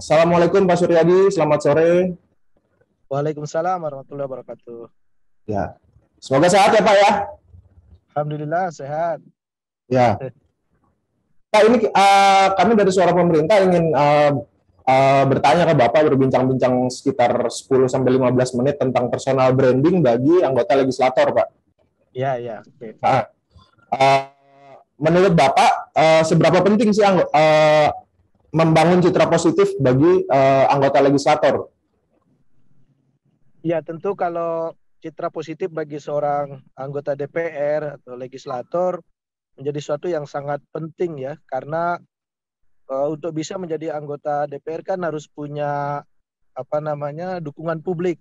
Assalamualaikum Pak Suryadi, selamat sore. Waalaikumsalam warahmatullahi wabarakatuh. Ya, semoga sehat ya Pak ya. Alhamdulillah sehat. Ya, Pak ini kami dari Suara Pemerintah ingin bertanya ke Bapak berbincang-bincang sekitar 10 sampai 15 menit tentang personal branding bagi anggota legislator, Pak. Ya, ya, oke. Nah, uh, menurut Bapak seberapa penting sih membangun citra positif bagi anggota legislator? Ya, tentu kalau citra positif bagi seorang anggota DPR atau legislator menjadi suatu yang sangat penting ya, karena untuk bisa menjadi anggota DPR kan harus punya dukungan publik.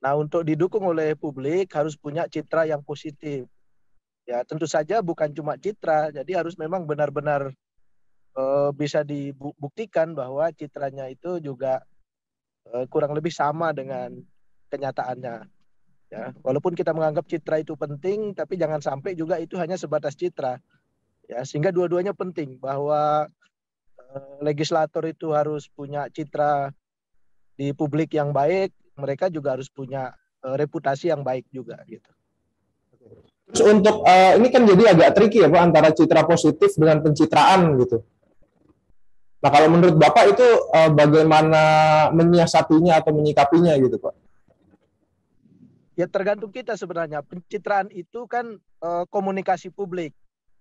Nah, untuk didukung oleh publik harus punya citra yang positif. Ya, tentu saja bukan cuma citra, jadi harus memang benar-benar bisa dibuktikan bahwa citranya itu juga kurang lebih sama dengan kenyataannya. Ya, walaupun kita menganggap citra itu penting, tapi jangan sampai juga itu hanya sebatas citra. Ya, sehingga dua-duanya penting bahwa legislator itu harus punya citra di publik yang baik, mereka juga harus punya reputasi yang baik juga gitu. Terus untuk ini kan jadi agak tricky ya Pak antara citra positif dengan pencitraan gitu. Nah, kalau menurut Bapak itu bagaimana menyiasatinya atau menyikapinya gitu, Pak? Ya tergantung kita sebenarnya. Pencitraan itu kan komunikasi publik.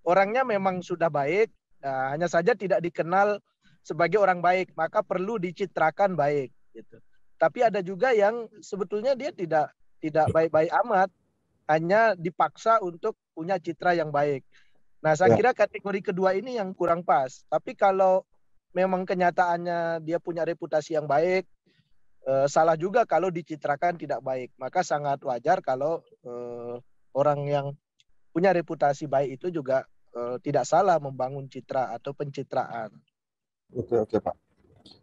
Orangnya memang sudah baik, hanya saja tidak dikenal sebagai orang baik, maka perlu dicitrakan baik gitu. Tapi ada juga yang sebetulnya dia tidak baik-baik amat, hanya dipaksa untuk punya citra yang baik. Nah, saya Ya. kira kategori kedua ini yang kurang pas. Tapi kalau memang kenyataannya dia punya reputasi yang baik, salah juga kalau dicitrakan tidak baik. Maka sangat wajar kalau orang yang punya reputasi baik itu juga tidak salah membangun citra atau pencitraan. Oke, oke, Pak.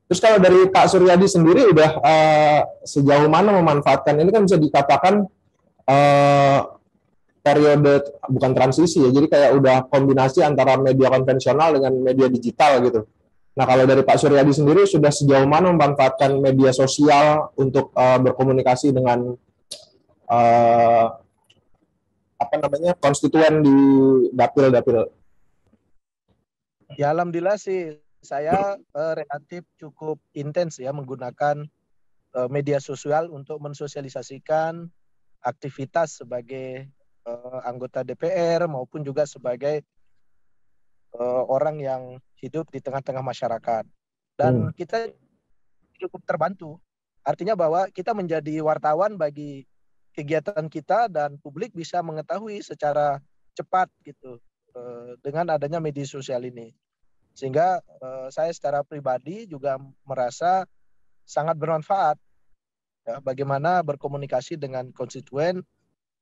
Terus kalau dari Pak Suryadi sendiri udah sejauh mana memanfaatkan ini kan bisa dikatakan eh, periode bukan transisi ya, jadi kayak udah kombinasi antara media konvensional dengan media digital gitu. Nah, kalau dari Pak Suryadi sendiri sudah sejauh mana memanfaatkan media sosial untuk berkomunikasi dengan eh, apa namanya konstituen di dapil-dapil? Ya alhamdulillah sih saya relatif cukup intens ya menggunakan media sosial untuk mensosialisasikan aktivitas sebagai anggota DPR maupun juga sebagai orang yang hidup di tengah-tengah masyarakat. Hmm. Dan kita cukup terbantu. Artinya bahwa kita menjadi wartawan bagi kegiatan kita dan publik bisa mengetahui secara cepat gitu dengan adanya media sosial ini. Sehingga saya secara pribadi juga merasa sangat bermanfaat ya, bagaimana berkomunikasi dengan konstituen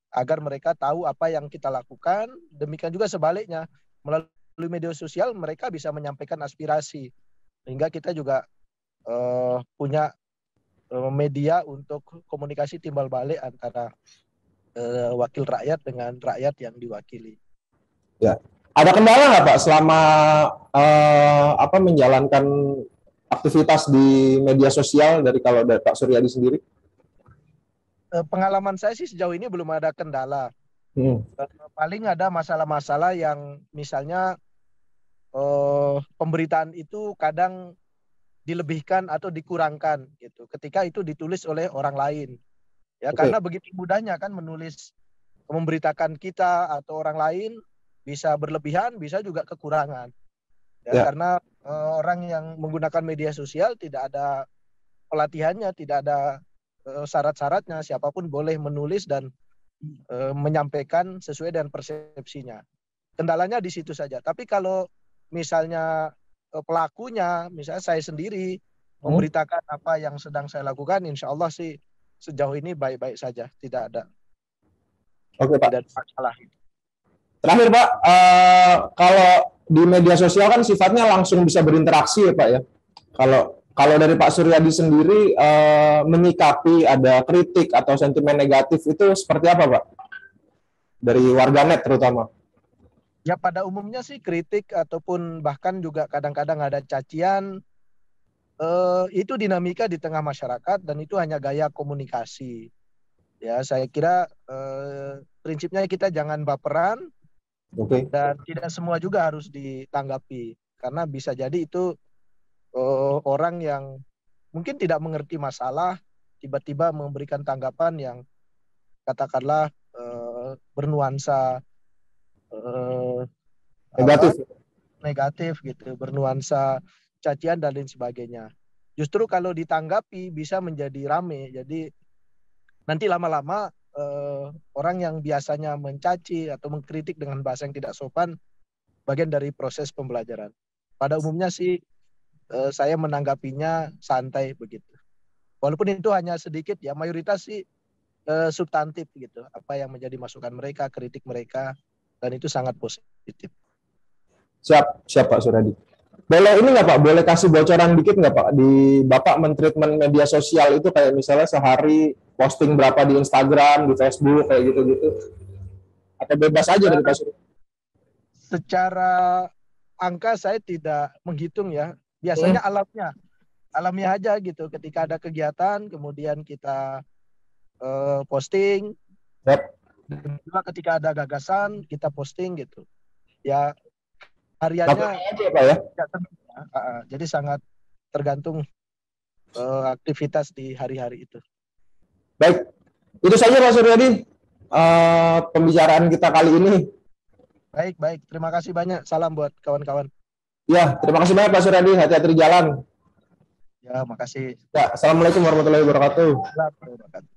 agar mereka tahu apa yang kita lakukan. Demikian juga sebaliknya, melalui media sosial mereka bisa menyampaikan aspirasi. Sehingga kita juga punya media untuk komunikasi timbal balik antara wakil rakyat dengan rakyat yang diwakili. Ya. Ada kendala nggak Pak selama menjalankan aktivitas di media sosial dari Pak Suryadi sendiri? Pengalaman saya sih sejauh ini belum ada kendala. Hmm. Paling ada masalah-masalah yang misalnya pemberitaan itu kadang dilebihkan atau dikurangkan gitu ketika itu ditulis oleh orang lain ya, Oke. karena begitu mudahnya kan menulis memberitakan kita atau orang lain, bisa berlebihan bisa juga kekurangan ya, Ya. karena orang yang menggunakan media sosial tidak ada pelatihannya, tidak ada syarat-syaratnya, siapapun boleh menulis dan menyampaikan sesuai dengan persepsinya. Kendalanya di situ saja. Tapi kalau misalnya pelakunya, misalnya saya sendiri Hmm. memberitakan apa yang sedang saya lakukan, insya Allah sih sejauh ini baik-baik saja, tidak ada Oke Pak. masalah. Terakhir Pak, kalau di media sosial kan sifatnya langsung bisa berinteraksi ya Pak ya. Kalau kalau dari Pak Suryadi sendiri menyikapi ada kritik atau sentimen negatif itu seperti apa Pak? Dari warganet terutama. Ya pada umumnya sih kritik ataupun bahkan juga kadang-kadang ada cacian, itu dinamika di tengah masyarakat dan itu hanya gaya komunikasi. Ya, saya kira prinsipnya kita jangan baperan dan tidak semua juga harus ditanggapi karena bisa jadi itu orang yang mungkin tidak mengerti masalah tiba-tiba memberikan tanggapan yang katakanlah bernuansa negatif gitu, bernuansa cacian dan lain sebagainya. Justru kalau ditanggapi bisa menjadi rame. Jadi nanti lama-lama orang yang biasanya mencaci atau mengkritik dengan bahasa yang tidak sopan bagian dari proses pembelajaran. Pada umumnya sih saya menanggapinya santai begitu. Walaupun itu hanya sedikit ya, mayoritas sih substantif gitu. Apa yang menjadi masukan mereka, kritik mereka, dan itu sangat positif. Siap Pak Suryadi. Boleh ini nggak Pak, boleh kasih bocoran dikit nggak Pak, di Bapak mentreatment media sosial itu kayak misalnya sehari posting berapa di Instagram, di Facebook, kayak gitu-gitu? Atau bebas aja dari Pak Suryadi? Secara angka saya tidak menghitung ya, biasanya alamiah aja gitu, ketika ada kegiatan, kemudian kita posting, dan juga ketika ada gagasan, kita posting gitu. Ya, hariannya aja, Pak, ya? Jadi sangat tergantung aktivitas di hari-hari itu. Baik, itu saja Pak Suryadi pembicaraan kita kali ini. Baik. Terima kasih banyak. Salam buat kawan-kawan. Ya, terima kasih banyak Pak Suryadi. Hati-hati di jalan. Ya, makasih. Ya, Assalamualaikum warahmatullahi wabarakatuh. Warahmatullahi wabarakatuh.